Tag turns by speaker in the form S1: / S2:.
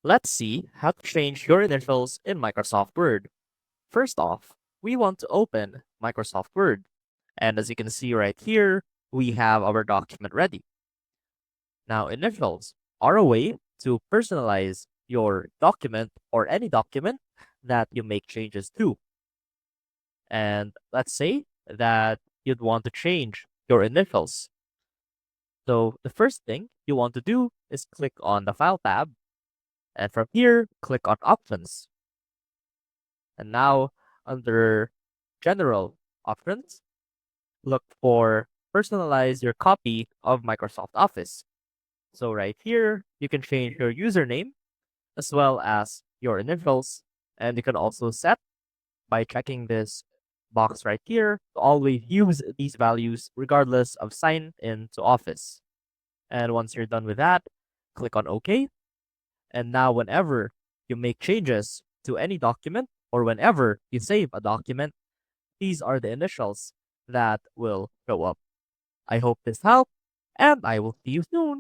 S1: Let's see how to change your initials in Microsoft Word. First off, we want to open Microsoft Word. And as you can see right here, we have our document ready. Now, initials are a way to personalize your document or any document that you make changes to. And let's say that you'd want to change your initials. So the first thing you want to do is click on the File tab, and from here, click on Options. And now, under General Options, look for Personalize your copy of Microsoft Office. So right here, you can change your username as well as your initials. And you can also set by checking this box right here to always use these values regardless of sign in to Office. And once you're done with that, click on OK. And now whenever you make changes to any document or whenever you save a document, these are the initials that will show up. I hope this helped, and I will see you soon.